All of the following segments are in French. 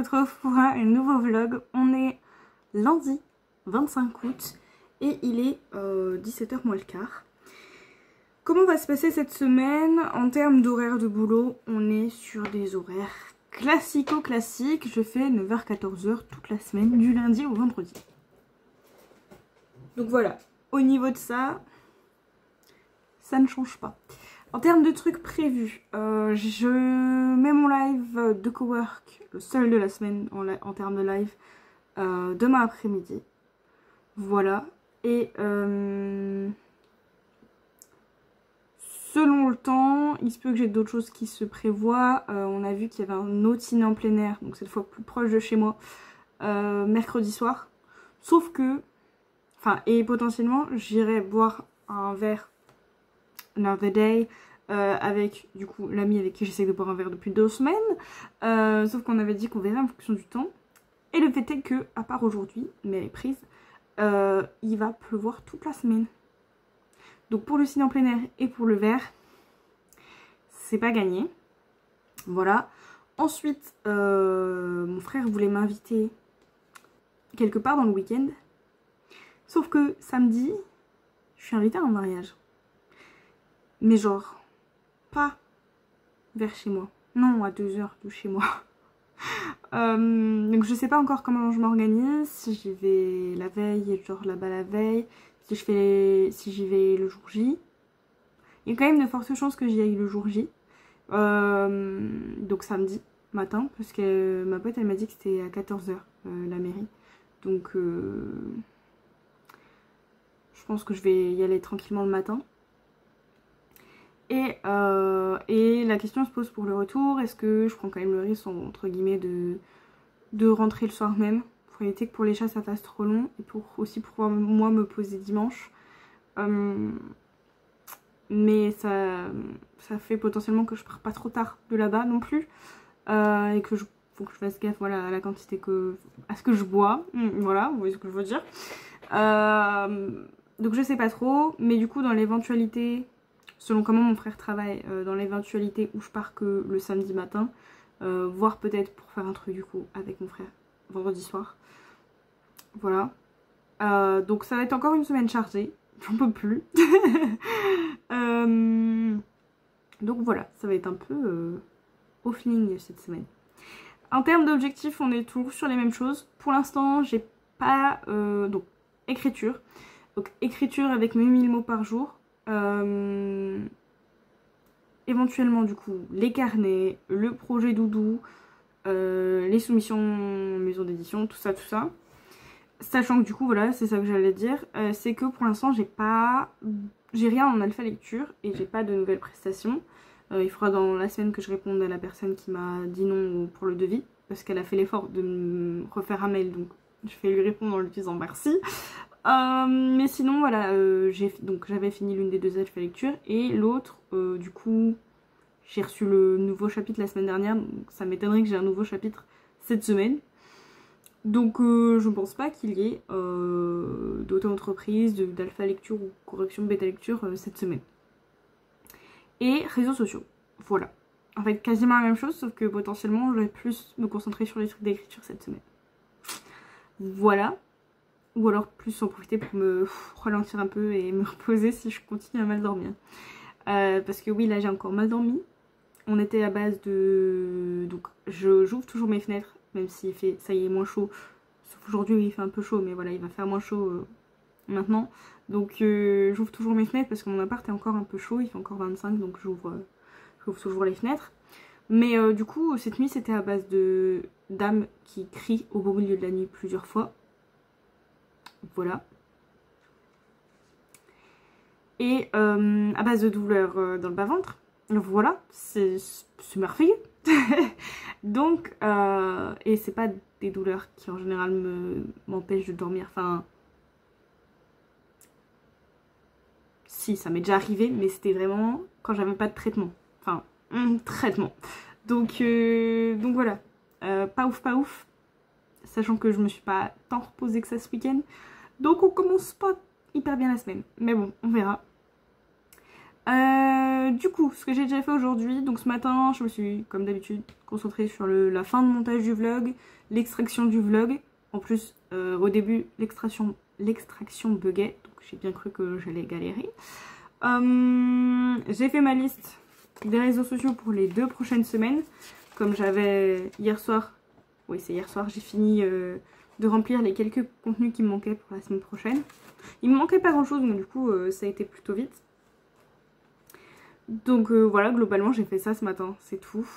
retrouve pour un nouveau vlog. On est lundi 25 août et il est 17h moins le quart. Comment va se passer cette semaine? En termes d'horaire de boulot, on est sur des horaires classico-classiques. Je fais 9h-14h toute la semaine, du lundi au vendredi. Donc voilà, au niveau de ça, ça ne change pas. En termes de trucs prévus, je mets mon live de cowork, le seul de la semaine en termes de live, demain après-midi. Voilà. Et selon le temps, il se peut que j'ai d'autres choses qui se prévoient. On a vu qu'il y avait un autre ciné en plein air, donc cette fois plus proche de chez moi, mercredi soir. Sauf que, et potentiellement, j'irai boire un verre Another Day avec du coup l'ami avec qui j'essaie de boire un verre depuis 2 semaines. Sauf qu'on avait dit qu'on verrait en fonction du temps. Et le fait est que, à part aujourd'hui, mais elle est prise, il va pleuvoir toute la semaine. Donc pour le ciné en plein air et pour le verre, c'est pas gagné. Voilà. Ensuite, mon frère voulait m'inviter quelque part dans le week-end. Sauf que samedi, je suis invitée à un mariage. Mais genre, pas vers chez moi. Non, à 2 heures de chez moi. Donc je sais pas encore comment je m'organise. Si j'y vais la veille, genre là-bas la veille. Si j'y vais le jour J. Il y a quand même de fortes chances que j'y aille le jour J. Donc samedi matin. Parce que ma pote elle m'a dit que c'était à 14h la mairie. Donc je pense que je vais y aller tranquillement le matin. Et la question se pose pour le retour, est-ce que je prends quand même le risque entre guillemets de rentrer le soir même pour éviter que pour les chats ça fasse trop long et aussi pour moi me poser dimanche. Mais ça fait potentiellement que je pars pas trop tard de là-bas non plus et que faut que je fasse gaffe voilà, à la quantité à ce que je bois, voilà, vous voyez ce que je veux dire. Donc je sais pas trop, mais du coup dans l'éventualité, selon comment mon frère travaille, dans l'éventualité où je pars que le samedi matin, voire peut-être pour faire un truc du coup avec mon frère vendredi soir. Voilà. Donc ça va être encore une semaine chargée, j'en peux plus. Donc voilà, ça va être un peu au feeling cette semaine. En termes d'objectifs, on est toujours sur les mêmes choses. Pour l'instant, j'ai pas... donc écriture. Donc écriture avec mes 1000 mots par jour. Éventuellement du coup les carnets, le projet doudou, les soumissions maison d'édition, tout ça. Sachant que du coup voilà, c'est ça que j'allais dire, c'est que pour l'instant j'ai rien en alpha lecture et j'ai pas de nouvelles prestations. Il faudra dans la semaine que je réponde à la personne qui m'a dit non pour le devis, parce qu'elle a fait l'effort de me refaire un mail, donc je vais lui répondre en lui disant merci. Mais sinon voilà, j'avais fini l'une des 2 alpha lecture et l'autre du coup j'ai reçu le nouveau chapitre la semaine dernière, donc ça m'étonnerait que j'ai un nouveau chapitre cette semaine. Donc je ne pense pas qu'il y ait d'auto-entreprise, d'alpha lecture ou correction bêta lecture cette semaine. Et réseaux sociaux, voilà. En fait quasiment la même chose, sauf que potentiellement je vais plus me concentrer sur les trucs d'écriture cette semaine. Voilà. Ou alors plus en profiter pour me ralentir un peu et me reposer si je continue à mal dormir. Parce que oui, là j'ai encore mal dormi. On était à base de... Donc j'ouvre toujours mes fenêtres, même s'il fait, ça y est, moins chaud. Sauf aujourd'hui où il fait un peu chaud, mais voilà, il va faire moins chaud maintenant. Donc j'ouvre toujours mes fenêtres parce que mon appart est encore un peu chaud, il fait encore 25, donc j'ouvre toujours les fenêtres. Mais du coup, cette nuit, c'était à base de dames qui crient au beau milieu de la nuit plusieurs fois. Voilà. Et à base de douleurs dans le bas-ventre. Voilà, c'est merveilleux. Donc, et c'est pas des douleurs qui en général m'empêchent de dormir. Enfin, si, ça m'est déjà arrivé, mais c'était vraiment quand j'avais pas de traitement. Enfin, traitement. Donc voilà, pas ouf. Sachant que je me suis pas tant reposée que ça ce week-end. Donc on commence pas hyper bien la semaine. Mais bon, on verra. Du coup, ce que j'ai déjà fait aujourd'hui, donc ce matin, je me suis, comme d'habitude, concentrée sur la fin de montage du vlog, l'extraction du vlog. En plus, au début, l'extraction buguait, donc j'ai bien cru que j'allais galérer. J'ai fait ma liste des réseaux sociaux pour les 2 prochaines semaines. Comme j'avais hier soir, oui c'est hier soir, j'ai fini de remplir les quelques contenus qui me manquaient pour la semaine prochaine. Il me manquait pas grand chose, donc du coup ça a été plutôt vite. Donc voilà, globalement j'ai fait ça ce matin, c'est tout.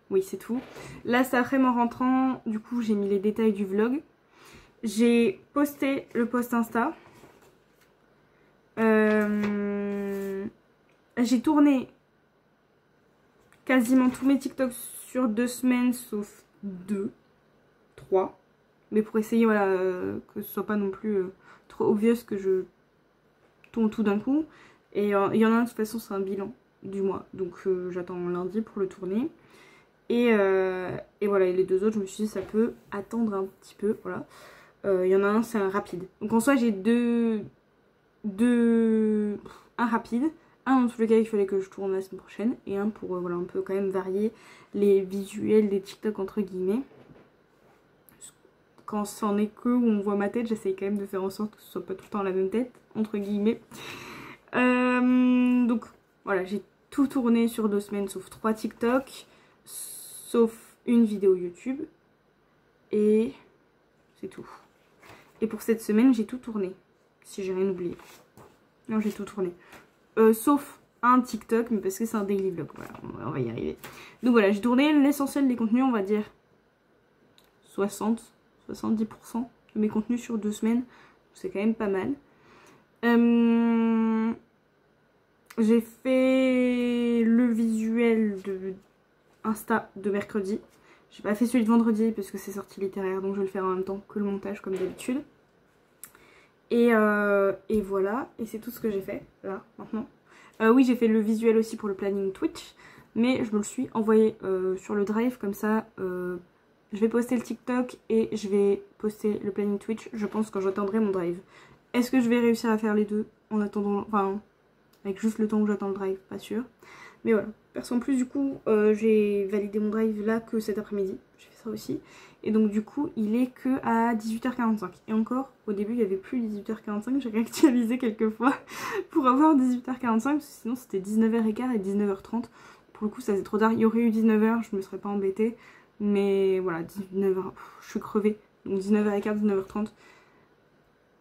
Oui c'est tout. Là cet après-midi en rentrant, du coup j'ai mis les détails du vlog. J'ai posté le post Insta. J'ai tourné quasiment tous mes TikToks sur 2 semaines sauf 2, 3. Mais pour essayer voilà, que ce soit pas non plus trop obvious que je tourne tout d'un coup. Et il y en a un de toute façon c'est un bilan du mois. Donc j'attends lundi pour le tourner. Et voilà, et les 2 autres je me suis dit ça peut attendre un petit peu. Voilà. Il y en a un c'est un rapide. Donc en soi j'ai un rapide. Un dans tous les cas il fallait que je tourne la semaine prochaine. Et un pour voilà, un peu quand même varier les visuels des TikTok entre guillemets. Quand c'en est que où on voit ma tête, j'essaye quand même de faire en sorte que ce soit pas tout le temps la même tête, entre guillemets. Donc voilà, j'ai tout tourné sur 2 semaines sauf 3 TikTok, sauf une vidéo YouTube. Et c'est tout. Et pour cette semaine, j'ai tout tourné. Si j'ai rien oublié. Non, j'ai tout tourné. Sauf un TikTok, mais parce que c'est un daily vlog. Voilà, on va y arriver. Donc voilà, j'ai tourné l'essentiel des contenus, on va dire 70% de mes contenus sur 2 semaines. C'est quand même pas mal. J'ai fait le visuel de Insta de mercredi. J'ai pas fait celui de vendredi parce que c'est sorti littéraire, donc je vais le faire en même temps que le montage comme d'habitude. Et voilà, et c'est tout ce que j'ai fait là maintenant. Oui, j'ai fait le visuel aussi pour le planning Twitch, mais je me le suis envoyé sur le drive comme ça. Je vais poster le TikTok et je vais poster le planning Twitch, je pense, quand j'attendrai mon drive. Est-ce que je vais réussir à faire les deux en attendant, enfin, avec juste le temps où j'attends le drive, pas sûr. Mais voilà, perso en plus du coup, j'ai validé mon drive là que cet après-midi, j'ai fait ça aussi. Et donc du coup, il est que à 18h45. Et encore, au début, il n'y avait plus 18h45, j'ai réactualisé quelques fois pour avoir 18h45, parce que sinon c'était 19h15 et 19h30. Pour le coup, ça c'est trop tard, il y aurait eu 19h, je me serais pas embêtée. Mais voilà, 19h, je suis crevée. Donc 19h15, 19h30,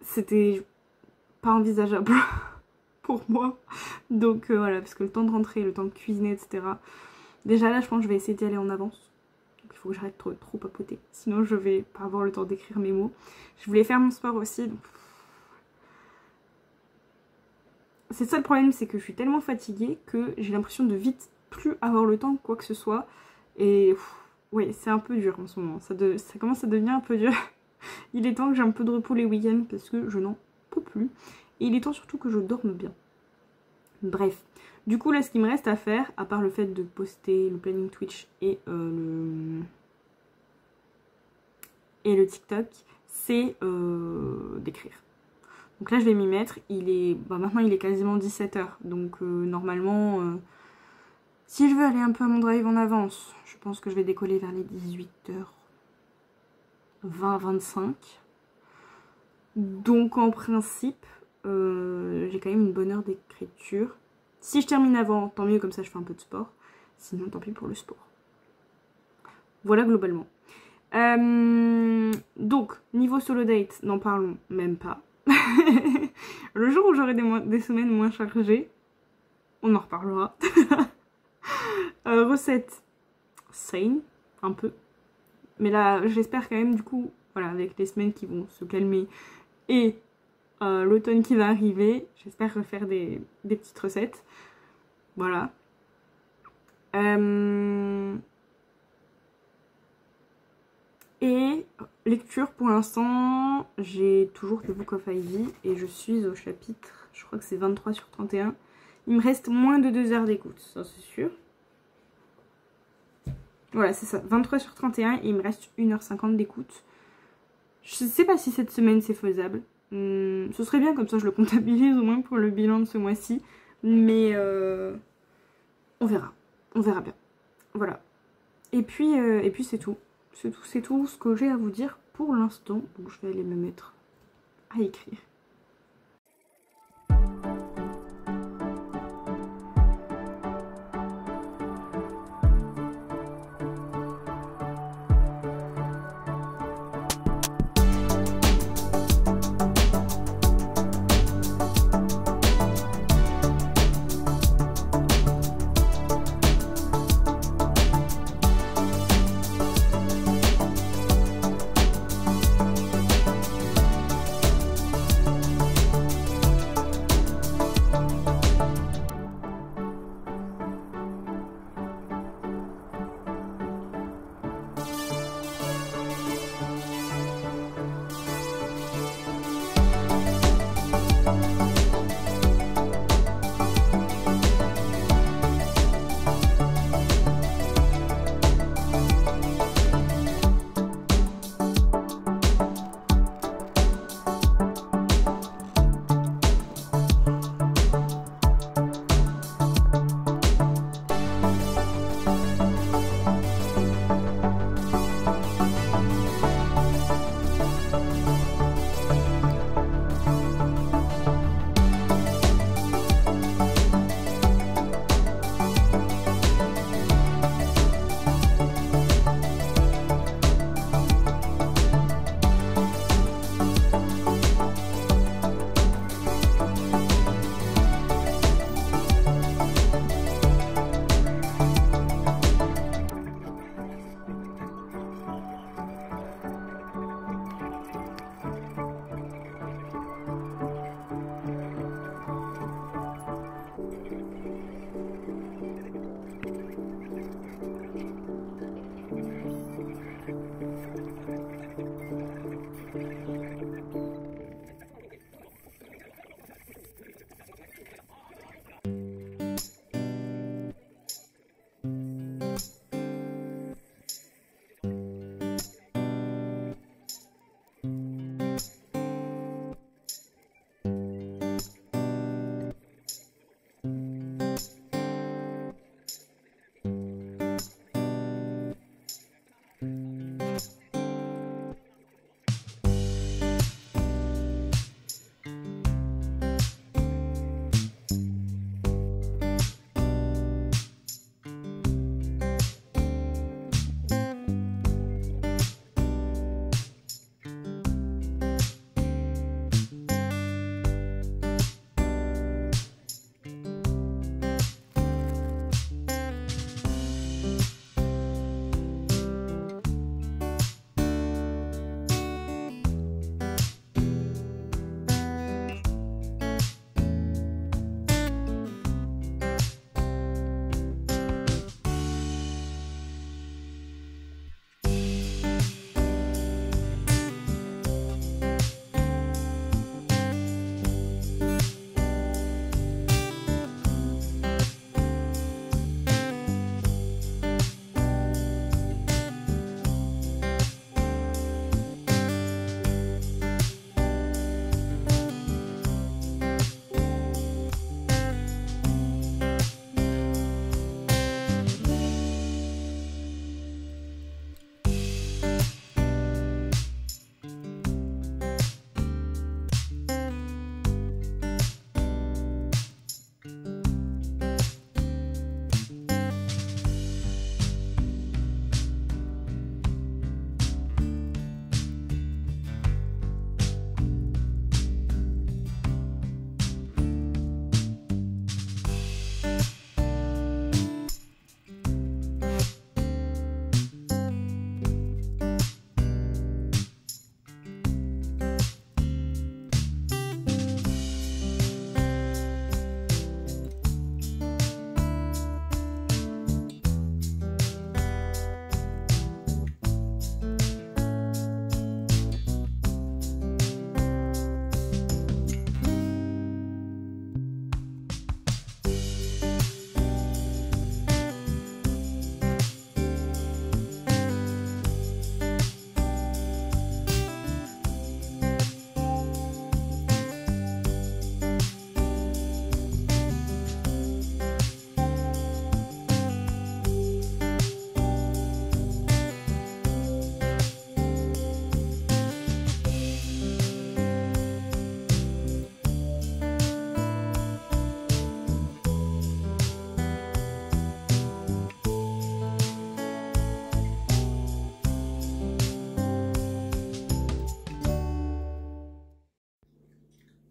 c'était pas envisageable pour moi. Donc voilà, parce que le temps de rentrer, le temps de cuisiner, etc. Déjà là, je pense que je vais essayer d'y aller en avance. Donc il faut que j'arrête trop papoter. Sinon, je vais pas avoir le temps d'écrire mes mots. Je voulais faire mon sport aussi. Donc... c'est ça le problème, c'est que je suis tellement fatiguée que j'ai l'impression de vite plus avoir le temps, quoi que ce soit. Et... oui, c'est un peu dur en ce moment, ça commence à devenir un peu dur. Il est temps que j'ai un peu de repos les week-ends parce que je n'en peux plus. Et il est temps surtout que je dorme bien. Bref, du coup là ce qu'il me reste à faire, à part le fait de poster le planning Twitch et le TikTok, c'est d'écrire. Donc là je vais m'y mettre, maintenant il est quasiment 17h, donc normalement... si je veux aller un peu à mon drive en avance, je pense que je vais décoller vers les 18h20-25. Donc en principe, j'ai quand même une bonne heure d'écriture. Si je termine avant, tant mieux, comme ça je fais un peu de sport. Sinon tant pis pour le sport. Voilà globalement. Donc, niveau solo date, n'en parlons même pas. Le jour où j'aurai des semaines moins chargées, on en reparlera. Recette sane, un peu. Mais là, j'espère quand même, du coup, voilà, avec les semaines qui vont se calmer et l'automne qui va arriver, j'espère refaire des petites recettes. Voilà. Et lecture, pour l'instant, j'ai toujours The Book of Ivy et je suis au chapitre, je crois que c'est 23 sur 31. Il me reste moins de 2 heures d'écoute, ça c'est sûr. Voilà, c'est ça, 23 sur 31 et il me reste 1h50 d'écoute. Je sais pas si cette semaine c'est faisable. Ce serait bien, comme ça je le comptabilise au moins pour le bilan de ce mois-ci. Mais on verra bien. Voilà. Et puis c'est tout. C'est tout ce que j'ai à vous dire pour l'instant. Donc je vais aller me mettre à écrire.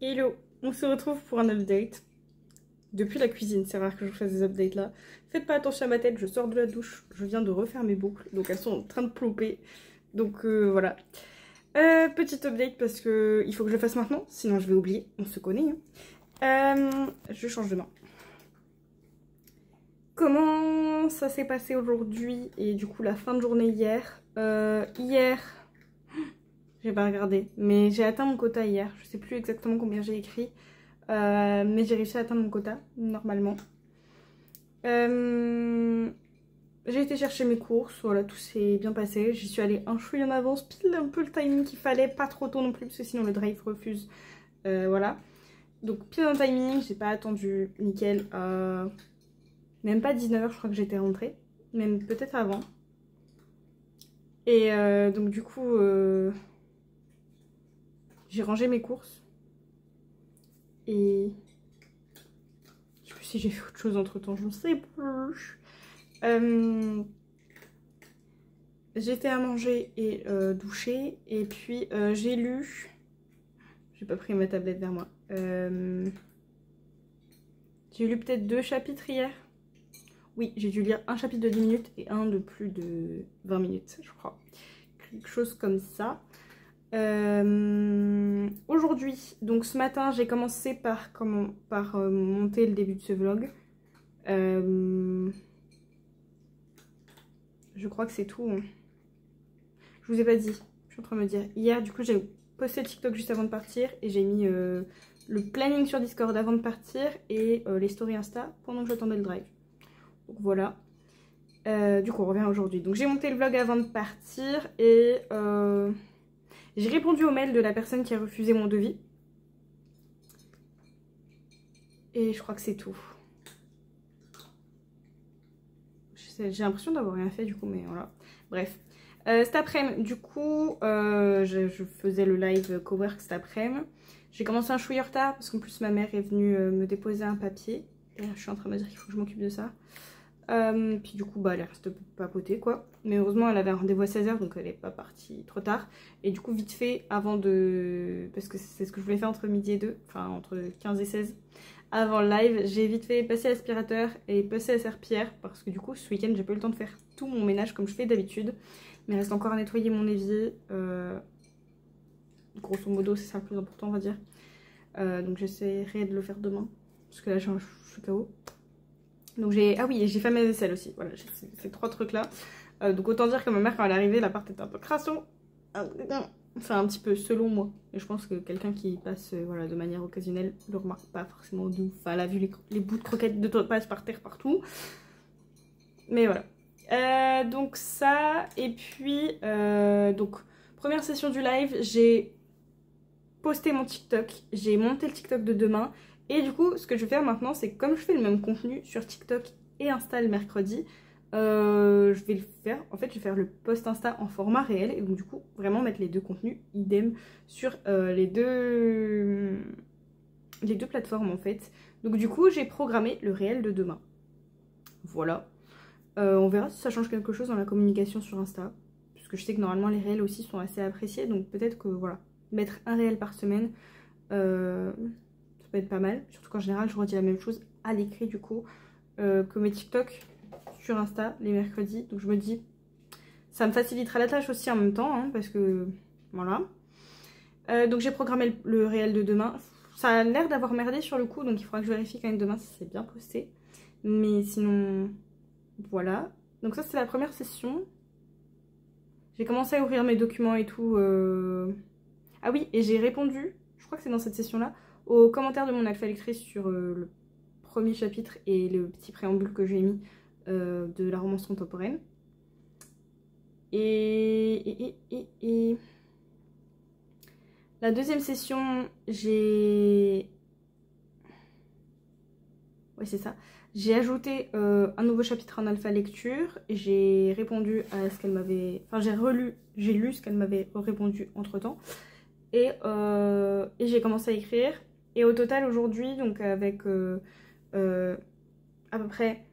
Hello, on se retrouve pour un update. Depuis la cuisine, c'est rare que je fasse des updates là. Faites pas attention à ma tête, je sors de la douche, je viens de refaire mes boucles, donc elles sont en train de plomber. Donc voilà. Petit update parce que il faut que je le fasse maintenant, sinon je vais oublier, on se connaît. Je change de main. Comment ça s'est passé aujourd'hui et du coup la fin de journée hier. Hier, j'ai pas regardé, mais j'ai atteint mon quota hier. Je sais plus exactement combien j'ai écrit. Mais j'ai réussi à atteindre mon quota, normalement. J'ai été chercher mes courses, voilà, tout s'est bien passé. J'y suis allée un chouïa en avance, pile un peu le timing qu'il fallait, pas trop tôt non plus, parce que sinon le drive refuse. Voilà. Donc pile dans le timing, j'ai pas attendu, nickel. Même pas 19h, je crois que j'étais rentrée. Même peut-être avant. Et donc du coup, j'ai rangé mes courses. Et je sais plus si j'ai fait autre chose entre temps, je ne sais plus. J'ai fait à manger et doucher. Et puis j'ai lu. J'ai pas pris ma tablette vers moi. J'ai lu peut-être 2 chapitres hier. Oui, j'ai dû lire un chapitre de 10 minutes et un de plus de 20 minutes, je crois. Quelque chose comme ça. Aujourd'hui, donc ce matin, j'ai commencé par monter le début de ce vlog. Je crois que c'est tout. Hein. Je vous ai pas dit, je suis en train de me dire. Hier, du coup, j'ai posté le TikTok juste avant de partir et j'ai mis le planning sur Discord avant de partir et les stories Insta pendant que j'attendais le drive. Donc voilà. Du coup, on revient aujourd'hui. Donc j'ai monté le vlog avant de partir et j'ai répondu au mail de la personne qui a refusé mon devis. Et je crois que c'est tout. J'ai l'impression d'avoir rien fait du coup, mais voilà. Bref. Cet après-midi, du coup, je faisais le live cowork cet après-midi. J'ai commencé un chouïa retard parce qu'en plus ma mère est venue me déposer un papier. Et je suis en train de me dire qu'il faut que je m'occupe de ça. Puis du coup, bah, elle reste papotée quoi. Mais heureusement, elle avait un rendez-vous à 16h donc elle n'est pas partie trop tard. Et du coup, vite fait, avant de. Parce que c'est ce que je voulais faire entre midi et 2, enfin entre 15 et 16. Avant le live, j'ai vite fait passer l'aspirateur et passer la serpillière parce que du coup, ce week-end, j'ai pas eu le temps de faire tout mon ménage comme je fais d'habitude. Mais il reste encore à nettoyer mon évier. Grosso modo, c'est ça le plus important, on va dire. Donc j'essaierai de le faire demain parce que là, je suis KO. Donc j'ai... Ah oui, j'ai fait ma vaisselle aussi. Voilà, ces 3 trucs-là. Donc autant dire que ma mère, quand elle est arrivée, l'appart était un peu crasson. Enfin, un petit peu selon moi. Et je pense que quelqu'un qui passe voilà, de manière occasionnelle le remarque pas forcément de ouf. Enfin, elle a vu les bouts de croquettes de topaz par terre partout. Mais voilà. Donc ça. Et puis, donc, première session du live, j'ai posté mon TikTok. J'ai monté le TikTok de demain. Et du coup, ce que je vais faire maintenant, c'est que comme je fais le même contenu sur TikTok et Insta le mercredi, je vais le faire, en fait je vais faire le post Insta en format réel et donc du coup vraiment mettre les 2 contenus idem sur les deux plateformes en fait. Donc du coup j'ai programmé le réel de demain. Voilà. On verra si ça change quelque chose dans la communication sur Insta. Parce que je sais que normalement les réels aussi sont assez appréciés. Donc peut-être que voilà, mettre un réel par semaine, ça peut être pas mal. Surtout qu'en général je redis la même chose à l'écrit du coup que mes TikTok sur Insta les mercredis. Donc je me dis, ça me facilitera la tâche aussi en même temps, hein, parce que voilà. Donc j'ai programmé le réel de demain. Ça a l'air d'avoir merdé sur le coup, donc il faudra que je vérifie quand même demain si c'est bien posté. Mais sinon, voilà. Donc ça c'est la première session. J'ai commencé à ouvrir mes documents et tout. Ah oui, et j'ai répondu, je crois que c'est dans cette session-là, aux commentaires de mon alpha lectrice sur le premier chapitre et le petit préambule que j'ai mis de la romance contemporaine. Et la deuxième session, j'ai... Ouais, c'est ça. J'ai ajouté un nouveau chapitre en alpha lecture. J'ai répondu à ce qu'elle m'avait... Enfin, j'ai lu ce qu'elle m'avait répondu entre-temps. Et j'ai commencé à écrire. Et au total, aujourd'hui, donc avec à peu près...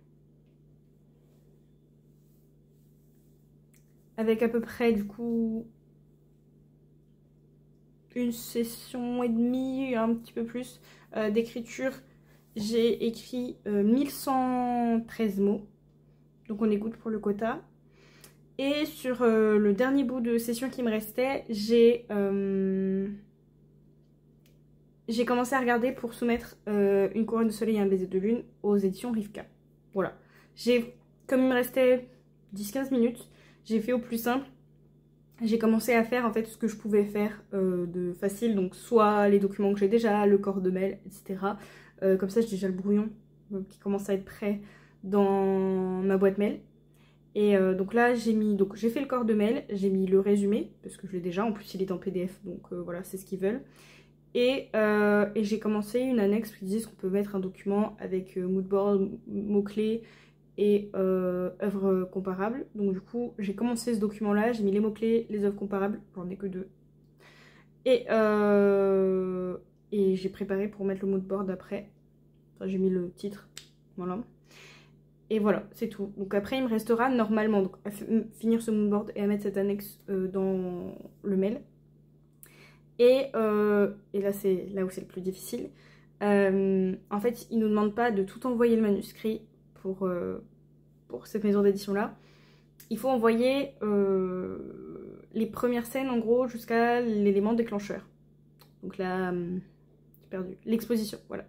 Avec à peu près, du coup... une session et demie, un petit peu plus d'écriture. J'ai écrit 1113 mots, donc on est good pour le quota. Et sur le dernier bout de session qui me restait, j'ai commencé à regarder pour soumettre Une couronne de soleil et un baiser de lune aux éditions Rivka. Voilà. Comme il me restait 10-15 minutes, j'ai fait au plus simple. J'ai commencé à faire en fait ce que je pouvais faire de facile, donc soit les documents que j'ai déjà, le corps de mail, etc. Comme ça j'ai déjà le brouillon qui commence à être prêt dans ma boîte mail. Et donc là j'ai fait le corps de mail, j'ai mis le résumé, parce que je l'ai déjà, en plus il est en PDF, donc voilà, c'est ce qu'ils veulent. Et j'ai commencé une annexe qui disait qu'on peut mettre un document avec moodboard, mots-clés et œuvres comparables. Donc du coup j'ai commencé ce document là, j'ai mis les mots-clés, les œuvres comparables, j'en ai que 2. Et j'ai préparé pour mettre le moodboard après. Enfin, j'ai mis le titre, voilà. Et voilà, c'est tout. Donc après, il me restera normalement donc, à finir ce moodboard et à mettre cette annexe dans le mail. Et là, c'est là où c'est le plus difficile. En fait, ils ne nous demandent pas de tout envoyer le manuscrit pour cette maison d'édition-là. Il faut envoyer les premières scènes, en gros, jusqu'à l'élément déclencheur. Donc là, j'ai perdu. L'exposition, voilà.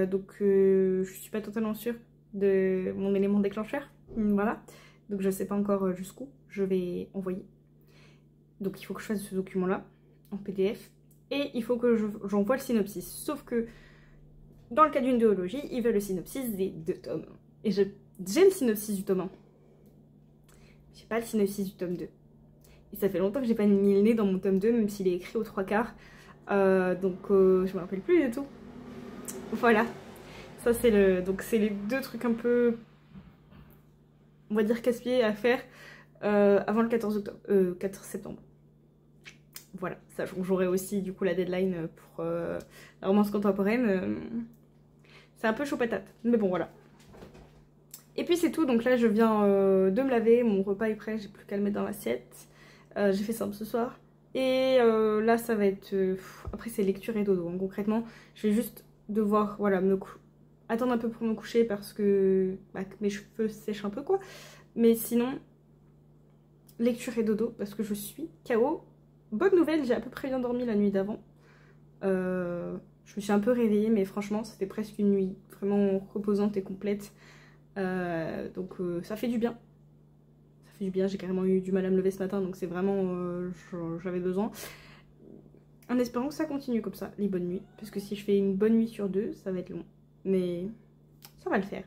Donc, je suis pas totalement sûre de mon élément déclencheur, voilà, donc je sais pas encore jusqu'où je vais envoyer. Donc il faut que je fasse ce document là en PDF et il faut que j'envoie le synopsis, sauf que dans le cas d'une duologie ils veulent le synopsis des 2 tomes et j'ai le synopsis du tome 1, j'ai pas le synopsis du tome 2 et ça fait longtemps que j'ai pas mis le nez dans mon tome 2 même s'il est écrit aux 3/4, donc je me rappelle plus du tout. Voilà. Ça donc c'est les 2 trucs un peu, on va dire, casse-pieds à faire avant le 14 septembre. Voilà, sachant que j'aurai aussi du coup la deadline pour la romance contemporaine. C'est un peu chaud patate, mais bon voilà. Et puis c'est tout, donc là je viens de me laver, mon repas est prêt, j'ai plus qu'à le mettre dans l'assiette. J'ai fait simple ce soir. Et là ça va être... après c'est lecture et dodo, hein. Concrètement je vais juste devoir, voilà, attendre un peu pour me coucher parce que mes cheveux sèchent un peu quoi. Mais sinon, lecture et dodo parce que je suis KO. Bonne nouvelle, j'ai à peu près bien dormi la nuit d'avant. Je me suis un peu réveillée mais franchement c'était presque une nuit vraiment reposante et complète. Donc ça fait du bien. Ça fait du bien, j'ai carrément eu du mal à me lever ce matin donc c'est vraiment... j'avais besoin. En espérant que ça continue comme ça, les bonnes nuits. Parce que si je fais une bonne nuit sur 2, ça va être long. Mais ça va le faire.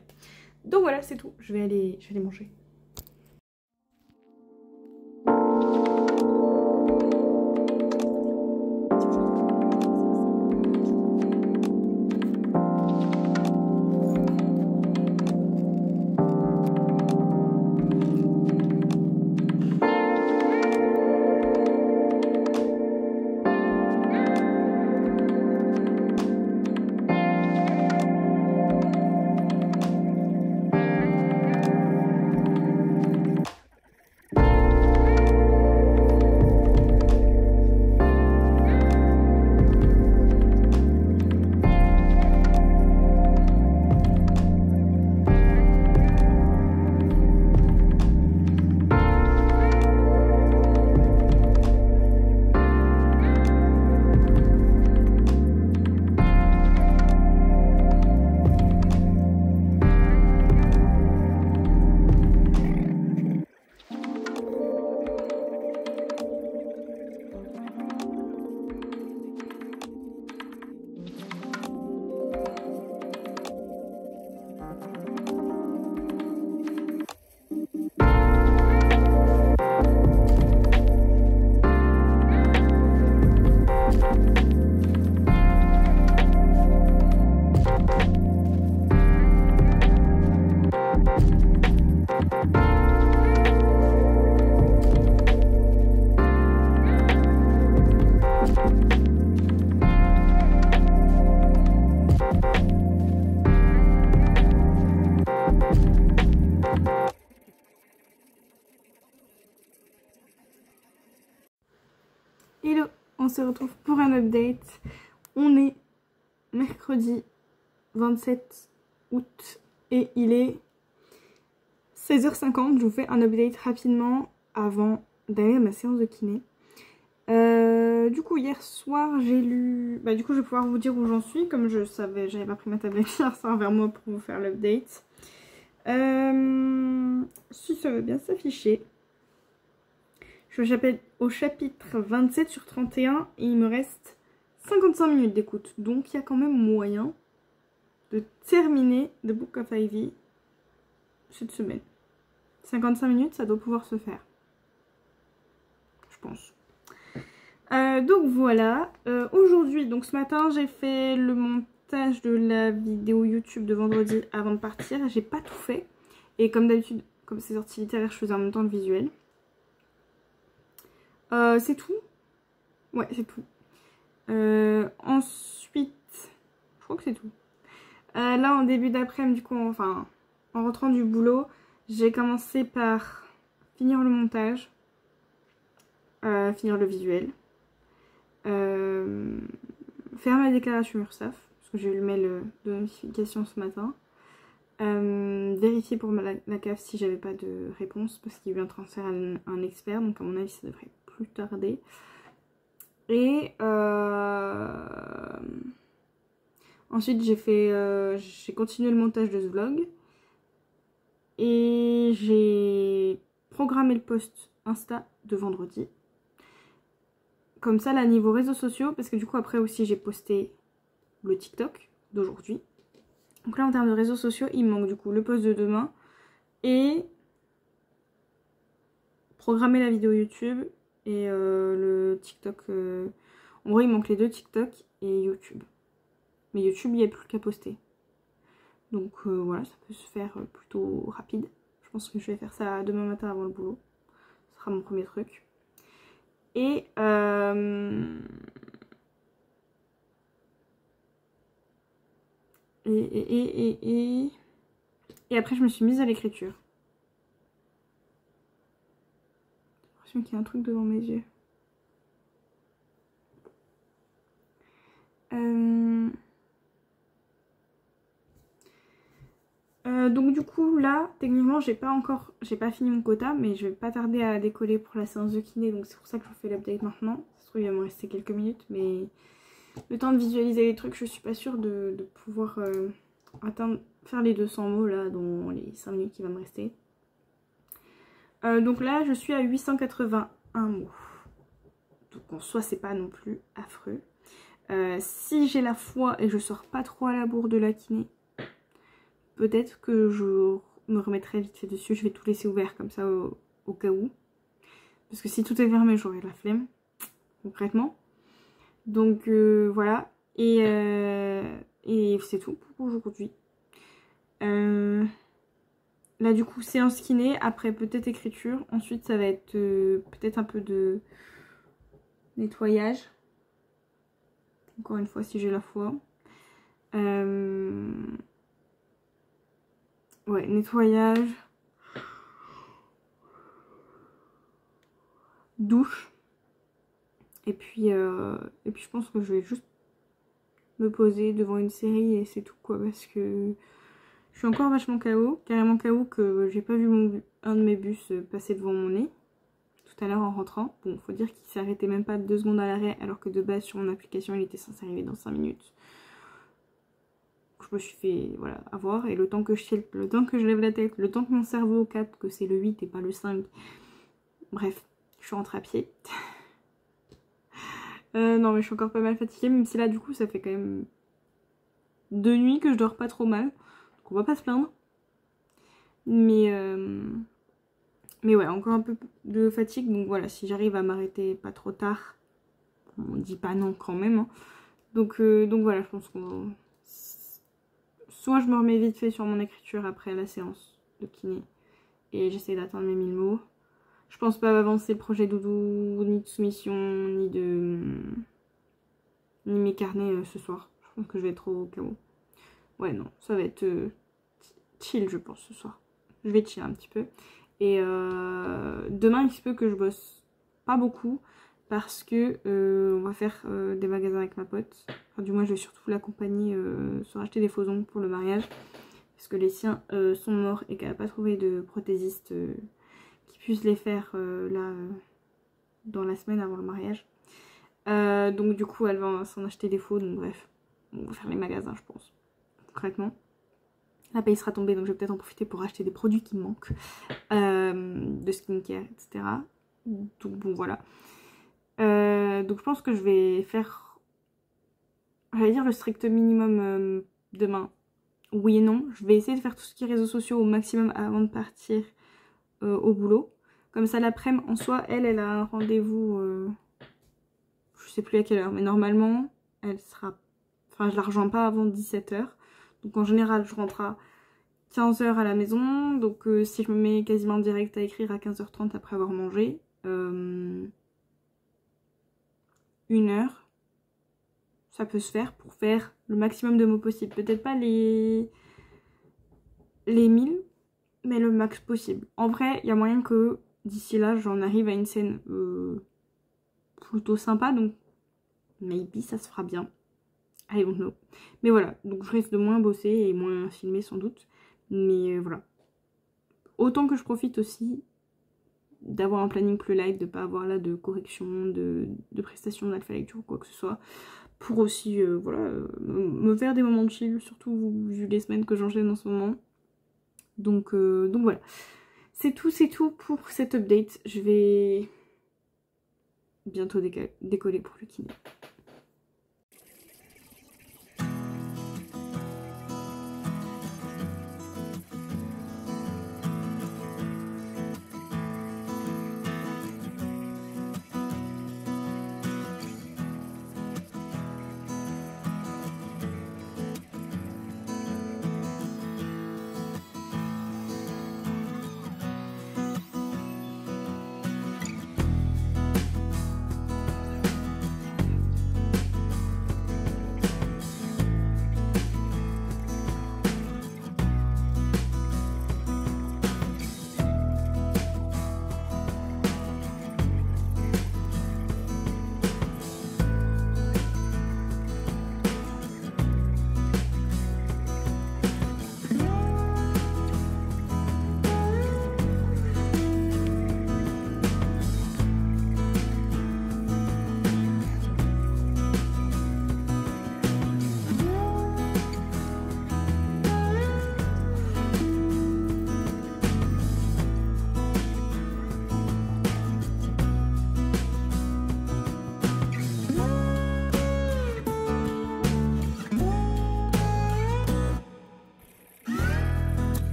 Donc voilà, c'est tout. Je vais aller manger. on se retrouve pour un update. On est mercredi 27 août et il est 16h50. Je vous fais un update rapidement avant d'aller à ma séance de kiné. Du coup hier soir j'ai lu... du coup je vais pouvoir vous dire où j'en suis. Comme je savais, j'avais pas pris ma tablette hier soir vers moi pour vous faire l'update. Si ça veut bien s'afficher. Je suis au chapitre 27 sur 31 et il me reste 55 minutes d'écoute. Donc il y a quand même moyen de terminer The Book of Ivy cette semaine. 55 minutes, ça doit pouvoir se faire. Je pense. Donc voilà. Aujourd'hui, donc ce matin, j'ai fait le montage de la vidéo YouTube de vendredi avant de partir. J'ai pas tout fait. Et comme d'habitude, comme c'est sorti littéraire, je faisais en même temps le visuel. C'est tout. Ouais, c'est tout. Ensuite, je crois que c'est tout. Là, en début d'après-midi, du coup, en rentrant du boulot, j'ai commencé par finir le montage, finir le visuel, faire ma déclaration URSSAF, parce que j'ai eu le mail de notification ce matin, vérifier pour la CAF si j'avais pas de réponse, parce qu'il y a eu un transfert à un expert, donc à mon avis ça devrait plus tarder. Et ensuite j'ai continué le montage de ce vlog et j'ai programmé le post Insta de vendredi. Comme ça là niveau réseaux sociaux, parce que du coup après aussi j'ai posté le TikTok d'aujourd'hui. Donc là en termes de réseaux sociaux il me manque du coup le post de demain et programmer la vidéo YouTube et le TikTok. En gros il manque les deux TikTok et YouTube. Mais YouTube il n'y a plus qu'à poster. Donc voilà, ça peut se faire plutôt rapide. Je pense que je vais faire ça demain matin avant le boulot. Ce sera mon premier truc. Et après je me suis mise à l'écriture. J'ai l'impression qu'il y a un truc devant mes yeux. Donc du coup là techniquement j'ai pas fini mon quota, mais je vais pas tarder à décoller pour la séance de kiné, donc c'est pour ça que je vous fais l'update maintenant. Ça se trouve il va me rester quelques minutes, mais le temps de visualiser les trucs je suis pas sûre de pouvoir faire les 200 mots là dans les 5 minutes qui va me rester. Donc là je suis à 881 mots, donc en soi c'est pas non plus affreux. Si j'ai la foi et je sors pas trop à la bourre de la kiné, peut-être que je me remettrai vite fait dessus. Je vais tout laisser ouvert comme ça au cas où. Parce que si tout est fermé, j'aurai la flemme, concrètement. Donc voilà. Et c'est tout pour aujourd'hui. Là du coup, séance kiné. Après peut-être écriture. Ensuite ça va être peut-être un peu de nettoyage. Encore une fois si j'ai la foi. Ouais, nettoyage, douche, et puis je pense que je vais juste me poser devant une série et c'est tout quoi, parce que je suis encore vachement KO, carrément KO que j'ai pas vu un de mes bus passer devant mon nez tout à l'heure en rentrant. Bon, faut dire qu'il s'est arrêté même pas 2 secondes à l'arrêt, alors que de base sur mon application il était censé arriver dans 5 minutes. Je me suis fait voilà, avoir, et le temps que je lève la tête, le temps que mon cerveau capte que c'est le 8 et pas le 5, bref, je suis rentrée à pied. Non mais je suis encore pas mal fatiguée, même si là du coup ça fait quand même 2 nuits que je dors pas trop mal, donc on va pas se plaindre. Mais ouais, encore un peu de fatigue, donc voilà, si j'arrive à m'arrêter pas trop tard, on dit pas non quand même, hein. Donc voilà, je pense qu'on... Soit je me remets vite fait sur mon écriture après la séance de kiné et j'essaie d'atteindre mes 1000 mots. Je pense pas avancer le projet doudou, ni de soumission, ni mes carnets ce soir. Je pense que je vais être au KO. Ouais, non, ça va être chill, je pense, ce soir. Je vais chill un petit peu. Et demain, il se peut que je bosse pas beaucoup, parce que on va faire des magasins avec ma pote. Enfin, du moins je vais surtout l'accompagner sur acheter des faux ongles pour le mariage. Parce que les siens sont morts et qu'elle n'a pas trouvé de prothésiste qui puisse les faire là dans la semaine avant le mariage. Donc du coup elle va s'en acheter des faux, donc bref, on va faire les magasins je pense, concrètement. La paye sera tombée donc je vais peut-être en profiter pour acheter des produits qui me manquent, de skincare etc. Donc bon voilà. Donc je pense que je vais faire, j'allais dire le strict minimum demain. Oui et non, je vais essayer de faire tout ce qui est réseaux sociaux au maximum avant de partir au boulot. Comme ça l'après-midi en soi, elle a un rendez-vous, je sais plus à quelle heure, mais normalement elle sera, enfin je la rejoins pas avant 17 h. Donc en général je rentre à 15 h à la maison, donc si je me mets quasiment direct à écrire à 15 h 30 après avoir mangé, 1 heure, ça peut se faire pour faire le maximum de mots possible. Peut-être pas les 1000, mais le max possible. En vrai, il y a moyen que d'ici là, j'en arrive à une scène plutôt sympa, donc maybe ça se fera bien. I don't know. Mais voilà, donc je risque de moins bosser et moins filmer sans doute. Mais voilà. Autant que je profite aussi d'avoir un planning plus light, de pas avoir là de correction, de prestation d'alpha lecture ou quoi que ce soit. Pour aussi, voilà, me faire des moments de chill, surtout vu les semaines que j'enchaîne en ce moment. Donc voilà. C'est tout pour cette update. Je vais bientôt décoller pour le kiné.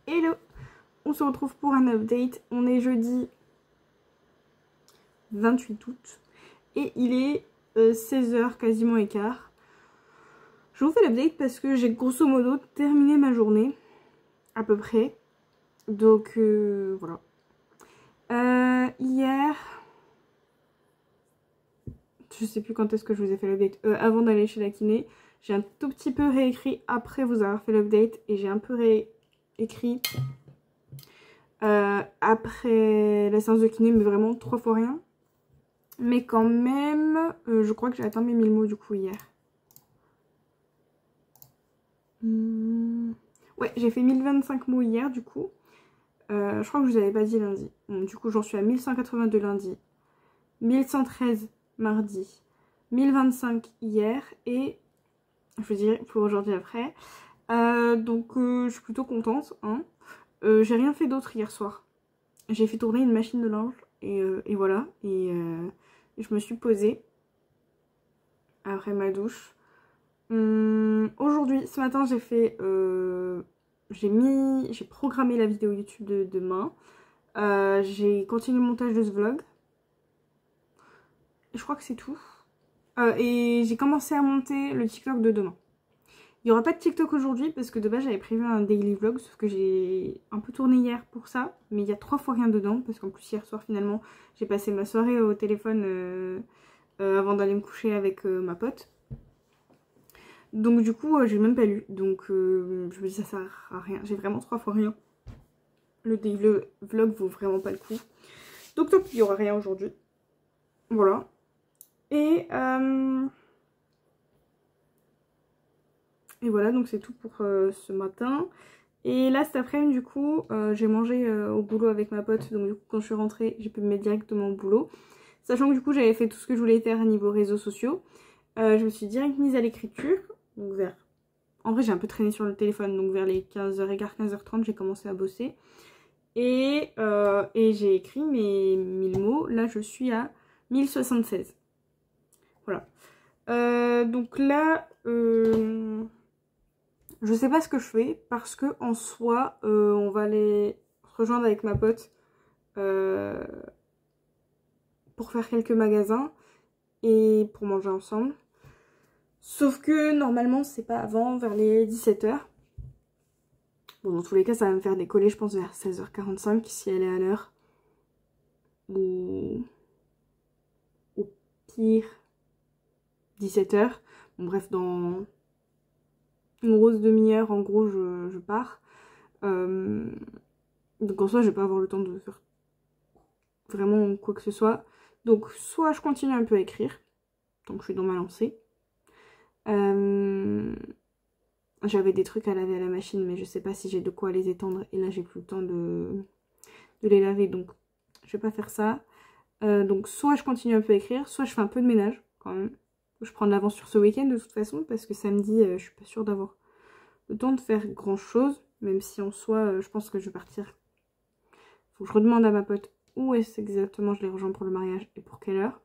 Hello, on se retrouve pour un update. On est jeudi 28 août et il est 16 h quasiment et quart. Je vous fais l'update parce que j'ai grosso modo terminé ma journée à peu près. Donc voilà. Hier, je sais plus quand est-ce que je vous ai fait l'update, avant d'aller chez la kiné, j'ai un tout petit peu réécrit après vous avoir fait l'update et j'ai un peu réécrit après la séance de kiné, mais vraiment 3 fois rien. Mais quand même, je crois que j'ai atteint mes 1000 mots du coup hier. Ouais, j'ai fait 1025 mots hier du coup. Je crois que je vous avais pas dit lundi. Bon, du coup, j'en suis à 1182 lundi, 1113 mardi, 1025 hier et je veux dire pour aujourd'hui après. Donc je suis plutôt contente. Hein. J'ai rien fait d'autre hier soir. J'ai fait tourner une machine de linge et voilà. Et je me suis posée après ma douche. Aujourd'hui, ce matin, j'ai fait... j'ai programmé la vidéo YouTube de demain. J'ai continué le montage de ce vlog. Je crois que c'est tout. Et j'ai commencé à monter le TikTok de demain. Il n'y aura pas de TikTok aujourd'hui parce que de base j'avais prévu un daily vlog, sauf que j'ai un peu tourné hier pour ça, mais il y a 3 fois rien dedans parce qu'en plus hier soir finalement j'ai passé ma soirée au téléphone avant d'aller me coucher avec ma pote. Donc du coup j'ai même pas lu, donc je me dis ça sert à rien, j'ai vraiment 3 fois rien. Le daily vlog vaut vraiment pas le coup. Donc il n'y aura rien aujourd'hui. Voilà. Et voilà, donc c'est tout pour ce matin. Et là, cet après-midi, du coup, j'ai mangé au boulot avec ma pote. Donc du coup, quand je suis rentrée, j'ai pu me mettre directement au boulot. Sachant que du coup, j'avais fait tout ce que je voulais faire à niveau réseaux sociaux. Je me suis direct mise à l'écriture. Donc vers... En vrai, j'ai un peu traîné sur le téléphone. Donc vers les 15h15, 15h30, j'ai commencé à bosser. Et j'ai écrit mes 1000 mots. Là, je suis à 1076. Voilà. Donc là... je sais pas ce que je fais parce que en soi, on va aller rejoindre avec ma pote pour faire quelques magasins et pour manger ensemble. Sauf que normalement, c'est pas avant, vers les 17h. Bon, dans tous les cas, ça va me faire décoller, je pense, vers 16h45 si elle est à l'heure. Ou au pire, 17h. Bon, bref, dans une grosse demi-heure, en gros, je pars. Donc en soi, je vais pas avoir le temps de faire vraiment quoi que ce soit. Donc soit je continue un peu à écrire, donc je suis dans ma lancée. J'avais des trucs à laver à la machine, mais je sais pas si j'ai de quoi les étendre. Et là, j'ai plus le temps de les laver, donc je vais pas faire ça. Donc soit je continue un peu à écrire, soit je fais un peu de ménage quand même. Je prends de l'avance sur ce week-end de toute façon, parce que samedi, je suis pas sûre d'avoir le temps de faire grand chose. Même si en soi, je pense que je vais partir. Faut que je redemande à ma pote où est-ce exactement je les rejoins pour le mariage et pour quelle heure.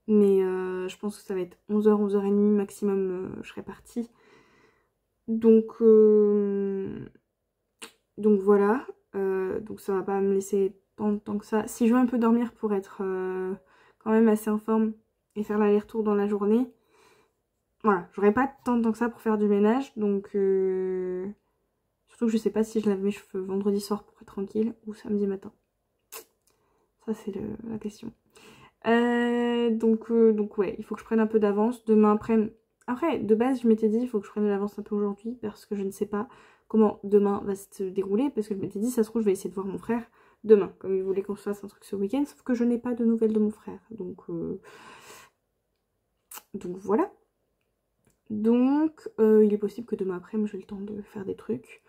Mais je pense que ça va être 11h, 11h30 maximum, je serai partie. Donc voilà. Donc ça va pas me laisser tant de temps que ça. Si je veux un peu dormir pour être quand même assez en forme et faire l'aller-retour dans la journée, voilà, j'aurai pas tant de temps que ça pour faire du ménage. Donc surtout que je sais pas si je lave mes cheveux vendredi soir pour être tranquille ou samedi matin. Ça c'est la question. Donc ouais, il faut que je prenne un peu d'avance. Demain après, de base, je m'étais dit, il faut que je prenne de l'avance un peu aujourd'hui parce que je ne sais pas comment demain va se dérouler. Parce que je m'étais dit, ça se trouve, je vais essayer de voir mon frère demain, comme il voulait qu'on se fasse un truc ce week-end. Sauf que je n'ai pas de nouvelles de mon frère. Donc voilà. Donc il est possible que demain après, j'ai le temps de faire des trucs.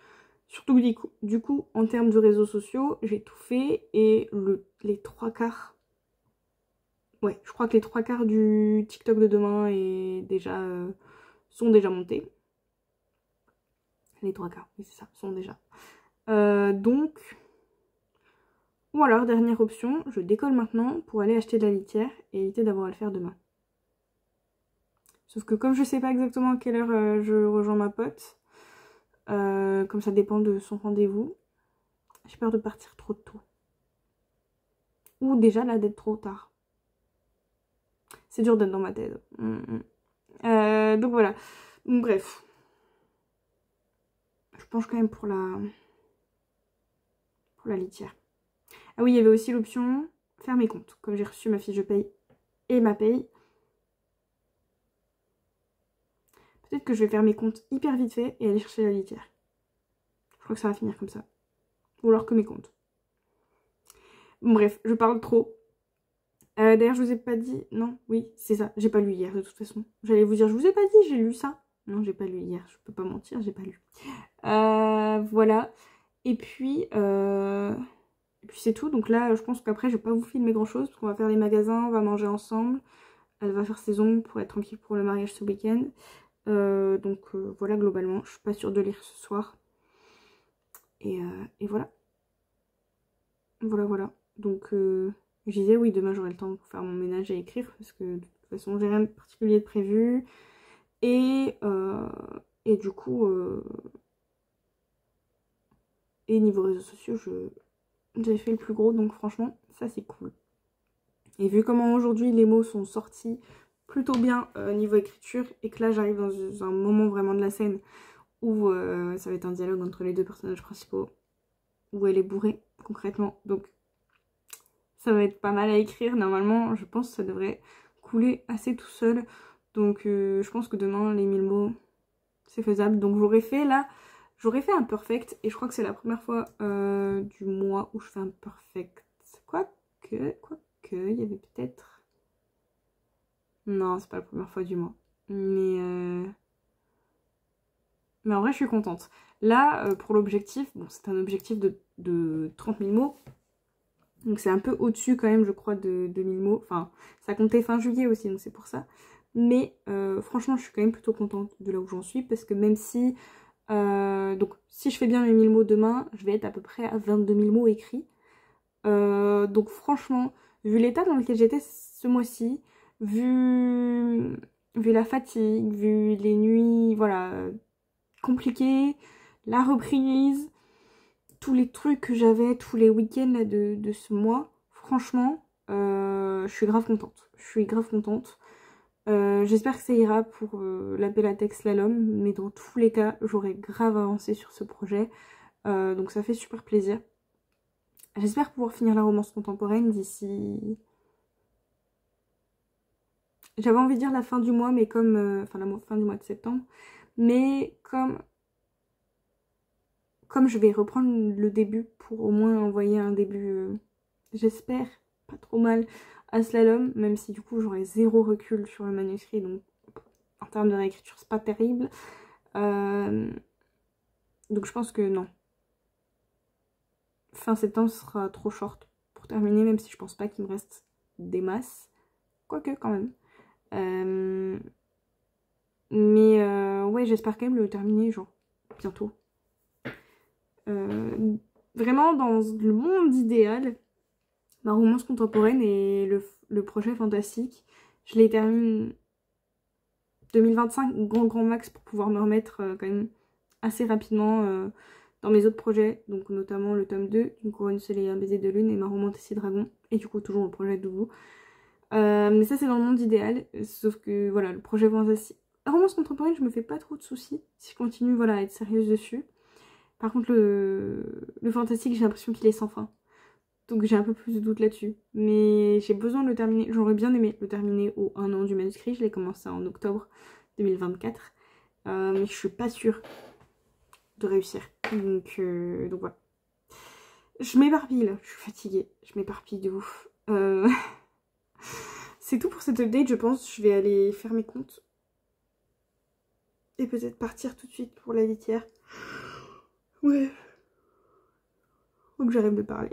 Surtout du coup, en termes de réseaux sociaux, j'ai tout fait et les 3/4. Ouais, je crois que les 3/4 du TikTok de demain sont déjà montés. Les 3/4, oui c'est ça, sont déjà. Donc, ou alors, dernière option, je décolle maintenant pour aller acheter de la litière et éviter d'avoir à le faire demain. Sauf que comme je sais pas exactement à quelle heure je rejoins ma pote, comme ça dépend de son rendez-vous, j'ai peur de partir trop tôt. Ou déjà là d'être trop tard. C'est dur d'être dans ma tête. Donc voilà. Bref. Je penche quand même pour la litière. Ah oui, il y avait aussi l'option faire mes comptes. Comme j'ai reçu ma fiche de paye et ma paye, peut-être que je vais faire mes comptes hyper vite fait et aller chercher la litière. Je crois que ça va finir comme ça. Ou alors que mes comptes. Bon, bref, je parle trop. D'ailleurs, je vous ai pas dit... Non, oui, c'est ça. J'ai pas lu hier, de toute façon. J'allais vous dire, je vous ai pas dit, j'ai lu ça. Non, j'ai pas lu hier. Je peux pas mentir, j'ai pas lu. Voilà. Et puis c'est tout. Donc là, je pense qu'après, je vais pas vous filmer grand-chose. Parce qu'on va faire les magasins, on va manger ensemble. Elle va faire ses ongles pour être tranquille pour le mariage ce week-end. Voilà, globalement. Je suis pas sûre de lire ce soir. Et voilà. Voilà. Donc je disais oui, demain j'aurai le temps pour faire mon ménage et écrire parce que de toute façon j'ai rien de particulier de prévu. Et du coup et niveau réseaux sociaux j'ai fait le plus gros, donc franchement ça c'est cool. Et vu comment aujourd'hui les mots sont sortis plutôt bien niveau écriture et que là j'arrive dans un moment vraiment de la scène où ça va être un dialogue entre les deux personnages principaux, où elle est bourrée concrètement, donc ça va être pas mal à écrire. Normalement je pense que ça devrait couler assez tout seul, donc je pense que demain les 1000 mots c'est faisable. Donc j'aurais fait un perfect, et je crois que c'est la première fois du mois où je fais un perfect, quoique il y avait peut-être... Non, c'est pas la première fois du mois. Mais en vrai, je suis contente. Là, pour l'objectif, bon, c'est un objectif de 30 000 mots. Donc c'est un peu au-dessus quand même, je crois, de 1000 mots. Enfin, ça comptait fin juillet aussi, donc c'est pour ça. Mais franchement, je suis quand même plutôt contente de là où j'en suis. Parce que même si... donc si je fais bien mes 1000 mots demain, je vais être à peu près à 22 000 mots écrits. Donc franchement... Vu l'état dans lequel j'étais ce mois-ci, vu la fatigue, vu les nuits, voilà, compliquées, la reprise, tous les trucs que j'avais, tous les week-ends là, de ce mois, franchement, je suis grave contente. J'espère que ça ira pour la Bellatex Slalom, mais dans tous les cas, j'aurais grave avancé sur ce projet, donc ça fait super plaisir. J'espère pouvoir finir la romance contemporaine d'ici... J'avais envie de dire la fin du mois, mais comme... enfin, la fin du mois de septembre. Mais comme je vais reprendre le début pour au moins envoyer un début, j'espère, pas trop mal, à Slalom. Même si du coup j'aurai zéro recul sur le manuscrit. Donc en termes de réécriture, c'est pas terrible. Donc je pense que non. Fin septembre sera trop short pour terminer, même si je pense pas qu'il me reste des masses. Quoique quand même. Mais ouais, j'espère quand même le terminer genre bientôt. Vraiment dans le monde idéal, ma romance contemporaine et le projet fantastique, je les termine 2025 grand max pour pouvoir me remettre quand même assez rapidement dans mes autres projets, donc notamment le tome 2 d'une couronne soleil et un baiser de lune et ma romance dragon, et du coup toujours le projet de Doudou. Mais ça c'est dans le monde idéal, sauf que voilà, le projet fantastique, la romance contemporaine, je me fais pas trop de soucis si je continue voilà, à être sérieuse dessus. Par contre le fantastique, j'ai l'impression qu'il est sans fin, donc j'ai un peu plus de doute là-dessus, mais j'ai besoin de le terminer. J'aurais bien aimé le terminer au 1 an du manuscrit, je l'ai commencé en octobre 2024, mais je suis pas sûre de réussir, donc voilà. Je m'éparpille là, je suis fatiguée, je m'éparpille de ouf. C'est tout pour cette update, je pense. Je vais aller faire mes comptes et peut-être partir tout de suite pour la litière. Ouais, faut que j'arrête de parler.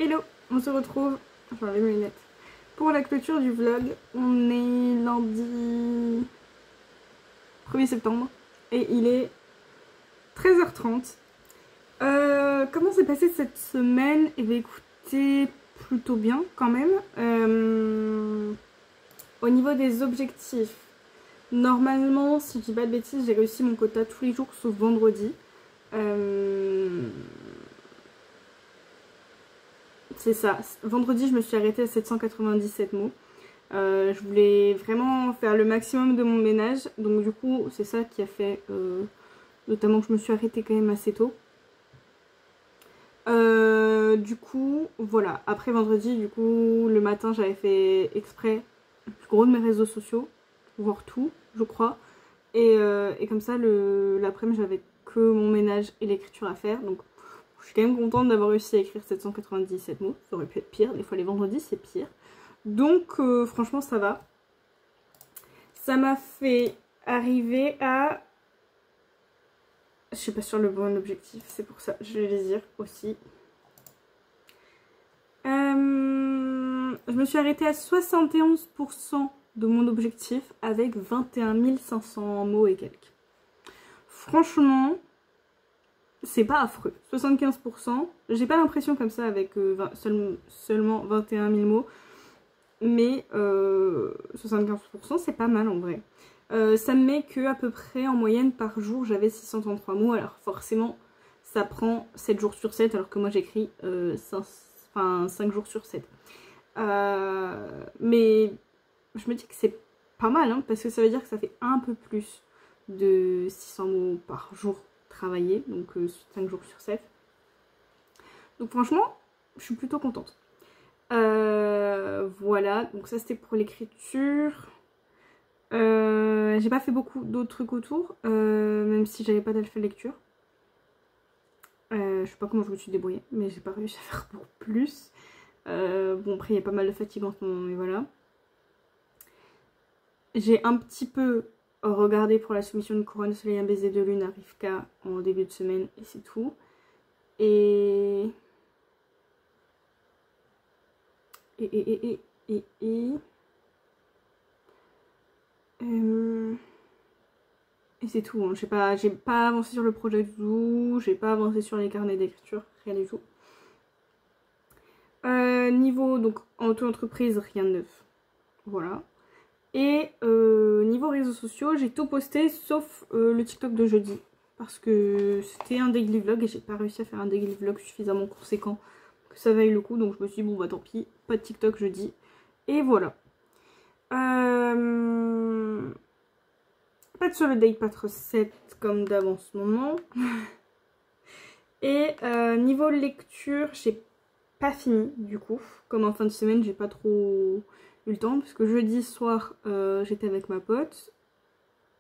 Hello, on se retrouve, je vais enlever mes lunettes, pour la clôture du vlog. On est lundi 1er septembre et il est 13h30. Comment s'est passée cette semaine? Eh bien écoutez, plutôt bien quand même. Au niveau des objectifs, normalement, si je dis pas de bêtises, j'ai réussi mon quota tous les jours sauf vendredi. C'est ça, vendredi je me suis arrêtée à 797 mots. Je voulais vraiment faire le maximum de mon ménage, donc du coup c'est ça qui a fait notamment que je me suis arrêtée quand même assez tôt. Du coup voilà, après vendredi du coup le matin j'avais fait exprès le plus gros de mes réseaux sociaux, voire tout je crois, et comme ça l'après-midi j'avais que mon ménage et l'écriture à faire, donc je suis quand même contente d'avoir réussi à écrire 797 mots. Ça aurait pu être pire, des fois les vendredis c'est pire. Donc franchement ça va. Ça m'a fait arriver à... Je suis pas sur le bon objectif, c'est pour ça, je vais les dire aussi. Je me suis arrêtée à 71% de mon objectif avec 21 500 mots et quelques. Franchement... c'est pas affreux, 75%, j'ai pas l'impression comme ça avec seulement 21 000 mots, mais 75% c'est pas mal en vrai. Ça me met que à peu près en moyenne par jour j'avais 633 mots, alors forcément ça prend 7 jours sur 7 alors que moi j'écris 5 jours sur 7. Mais je me dis que c'est pas mal hein, parce que ça veut dire que ça fait un peu plus de 600 mots par jour travailler, donc 5 jours sur 7. Donc franchement, je suis plutôt contente. Voilà, donc ça c'était pour l'écriture. J'ai pas fait beaucoup d'autres trucs autour, même si j'avais pas d'alpha lecture. Je sais pas comment je me suis débrouillée, mais j'ai pas réussi à faire pour plus. Bon après il y a pas mal de fatigue en ce moment, mais voilà. J'ai un petit peu regardez pour la soumission de Couronne, Soleil, un baiser de lune à Rivka en début de semaine et c'est tout. Et c'est tout. Hein. J'ai pas avancé sur le projet du tout, j'ai pas avancé sur les carnets d'écriture, rien du tout. Niveau donc en auto-entreprise, rien de neuf. Voilà. Et niveau réseaux sociaux, j'ai tout posté sauf le TikTok de jeudi. Parce que c'était un daily vlog et j'ai pas réussi à faire un daily vlog suffisamment conséquent que ça vaille le coup. Donc je me suis dit bon bah tant pis, pas de TikTok jeudi. Et voilà. Pas de solo date, pas de recette comme d'hab en ce moment. Et niveau lecture, j'ai pas fini du coup. Comme en fin de semaine, j'ai pas trop eu le temps parce que jeudi soir j'étais avec ma pote,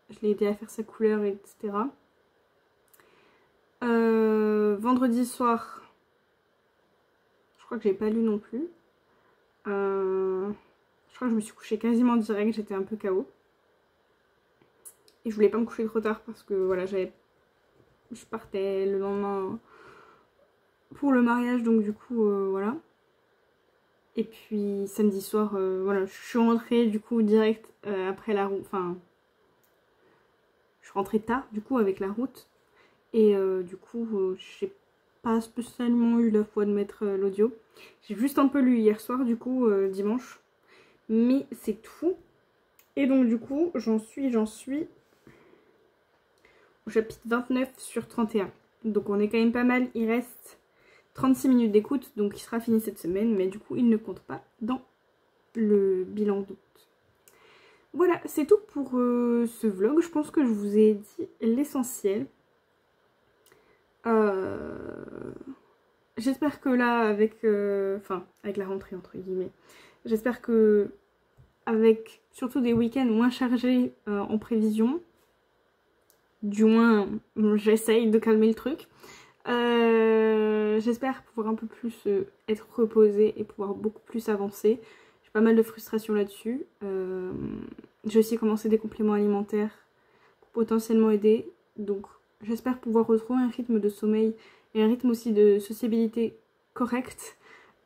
je l'ai aidé à faire sa couleur etc. Vendredi soir je crois que j'ai pas lu non plus, je crois que je me suis couchée quasiment direct, j'étais un peu KO et je voulais pas me coucher trop tard parce que voilà je partais le lendemain pour le mariage, donc du coup voilà. Et puis samedi soir, voilà, je suis rentrée du coup direct après la route, enfin, je suis rentrée tard du coup avec la route. Et du coup, j'ai pas spécialement eu la foi de mettre l'audio. J'ai juste un peu lu hier soir du coup, dimanche. Mais c'est tout. Et donc du coup, j'en suis au chapitre 29 sur 31. Donc on est quand même pas mal, il reste 36 minutes d'écoute, donc il sera fini cette semaine, mais du coup il ne compte pas dans le bilan d'août. Voilà, c'est tout pour ce vlog. Je pense que je vous ai dit l'essentiel. J'espère que là, avec la rentrée entre guillemets, j'espère que avec surtout des week-ends moins chargés en prévision, du moins j'essaye de calmer le truc. J'espère pouvoir un peu plus être reposée et pouvoir beaucoup plus avancer. J'ai pas mal de frustration là-dessus. J'ai aussi commencé des compléments alimentaires pour potentiellement aider. Donc j'espère pouvoir retrouver un rythme de sommeil et un rythme aussi de sociabilité correct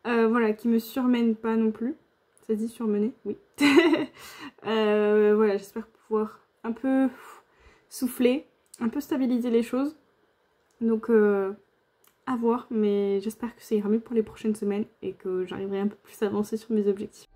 Voilà, qui me surmène pas non plus. Ça se dit surmener? Oui. Voilà, j'espère pouvoir un peu souffler, un peu stabiliser les choses. Donc à voir, mais j'espère que ça ira mieux pour les prochaines semaines et que j'arriverai un peu plus à avancer sur mes objectifs.